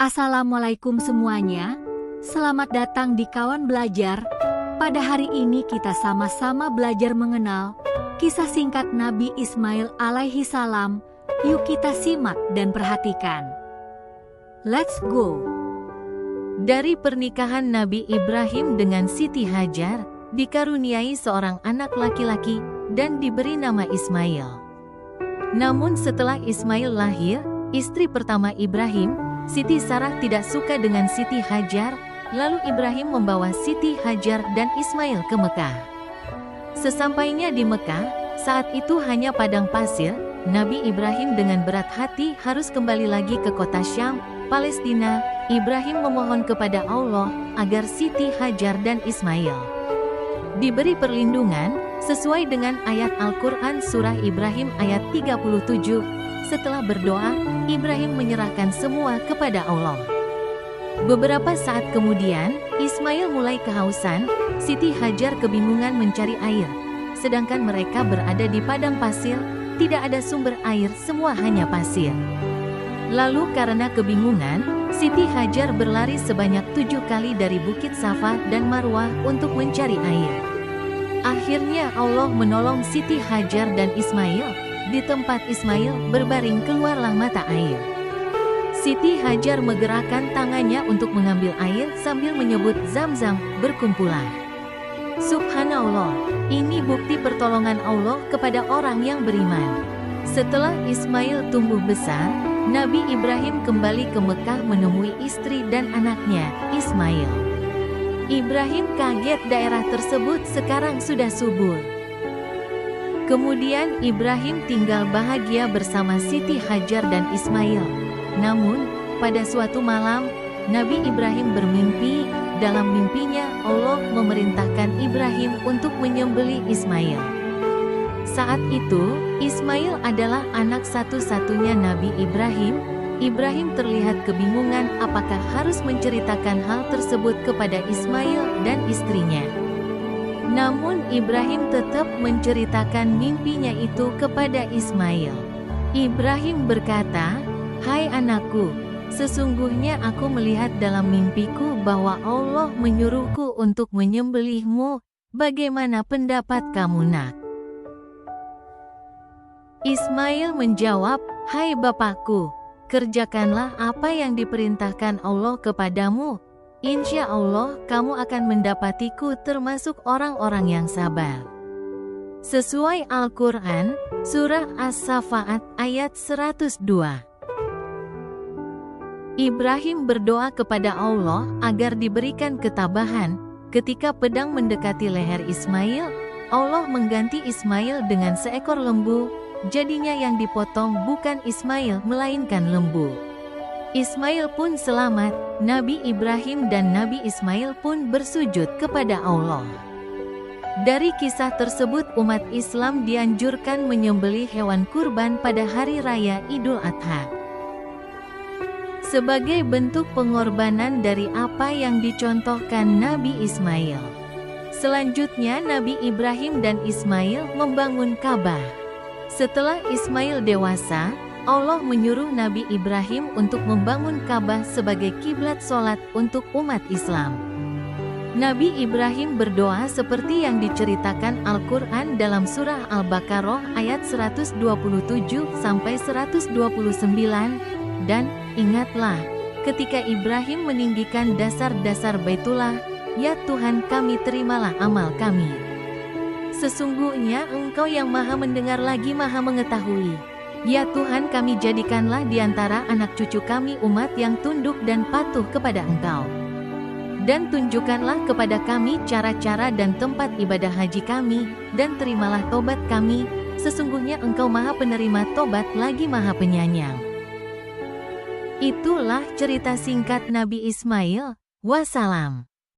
Assalamualaikum semuanya, selamat datang di Kawan Belajar. Pada hari ini kita sama-sama belajar mengenal kisah singkat Nabi Ismail alaihi salam. Yuk kita simak dan perhatikan. Let's go. Dari pernikahan Nabi Ibrahim dengan Siti Hajar, dikaruniai seorang anak laki-laki dan diberi nama Ismail. Namun setelah Ismail lahir, istri pertama Ibrahim, Siti Sarah tidak suka dengan Siti Hajar, lalu Ibrahim membawa Siti Hajar dan Ismail ke Mekah. Sesampainya di Mekah, saat itu hanya padang pasir, Nabi Ibrahim dengan berat hati harus kembali lagi ke kota Syam, Palestina. Ibrahim memohon kepada Allah agar Siti Hajar dan Ismail diberi perlindungan, sesuai dengan ayat Al-Quran Surah Ibrahim ayat 37. Setelah berdoa, Ibrahim menyerahkan semua kepada Allah. Beberapa saat kemudian, Ismail mulai kehausan, Siti Hajar kebingungan mencari air. Sedangkan mereka berada di padang pasir, tidak ada sumber air, semua hanya pasir. Lalu karena kebingungan, Siti Hajar berlari sebanyak 7 kali dari Bukit Safa dan Marwah untuk mencari air. Akhirnya Allah menolong Siti Hajar dan Ismail. Di tempat Ismail berbaring keluarlah mata air. Siti Hajar menggerakkan tangannya untuk mengambil air sambil menyebut Zam-Zam, berkumpulah. Subhanallah, ini bukti pertolongan Allah kepada orang yang beriman. Setelah Ismail tumbuh besar, Nabi Ibrahim kembali ke Mekah menemui istri dan anaknya, Ismail. Ibrahim kaget daerah tersebut sekarang sudah subur. Kemudian Ibrahim tinggal bahagia bersama Siti Hajar dan Ismail. Namun, pada suatu malam, Nabi Ibrahim bermimpi. Dalam mimpinya, Allah memerintahkan Ibrahim untuk menyembelih Ismail. Saat itu, Ismail adalah anak satu-satunya Nabi Ibrahim. Ibrahim terlihat kebingungan apakah harus menceritakan hal tersebut kepada Ismail dan istrinya. Namun Ibrahim tetap menceritakan mimpinya itu kepada Ismail. Ibrahim berkata, "Hai anakku, sesungguhnya aku melihat dalam mimpiku bahwa Allah menyuruhku untuk menyembelihmu. Bagaimana pendapat kamu, nak?" Ismail menjawab, "Hai bapakku, kerjakanlah apa yang diperintahkan Allah kepadamu. Insya Allah kamu akan mendapatiku termasuk orang-orang yang sabar." Sesuai Al-Quran, Surah As-Safaat ayat 102. Ibrahim berdoa kepada Allah agar diberikan ketabahan. Ketika pedang mendekati leher Ismail, Allah mengganti Ismail dengan seekor lembu. Jadinya yang dipotong bukan Ismail melainkan lembu. Ismail pun selamat. Nabi Ibrahim dan Nabi Ismail pun bersujud kepada Allah. Dari kisah tersebut umat Islam dianjurkan menyembelih hewan kurban pada hari raya Idul Adha sebagai bentuk pengorbanan dari apa yang dicontohkan Nabi Ismail. Selanjutnya Nabi Ibrahim dan Ismail membangun Ka'bah. Setelah Ismail dewasa, Allah menyuruh Nabi Ibrahim untuk membangun Ka'bah sebagai kiblat sholat untuk umat Islam. Nabi Ibrahim berdoa seperti yang diceritakan Al-Quran dalam surah Al-Baqarah ayat 127-129, dan ingatlah, ketika Ibrahim meninggikan dasar-dasar Baitullah, ya Tuhan kami terimalah amal kami. Sesungguhnya Engkau yang maha mendengar lagi maha mengetahui. Ya Tuhan kami jadikanlah di antara anak cucu kami umat yang tunduk dan patuh kepada Engkau. Dan tunjukkanlah kepada kami cara-cara dan tempat ibadah haji kami, dan terimalah tobat kami, sesungguhnya Engkau maha penerima tobat lagi maha penyayang. Itulah cerita singkat Nabi Ismail. Wassalam.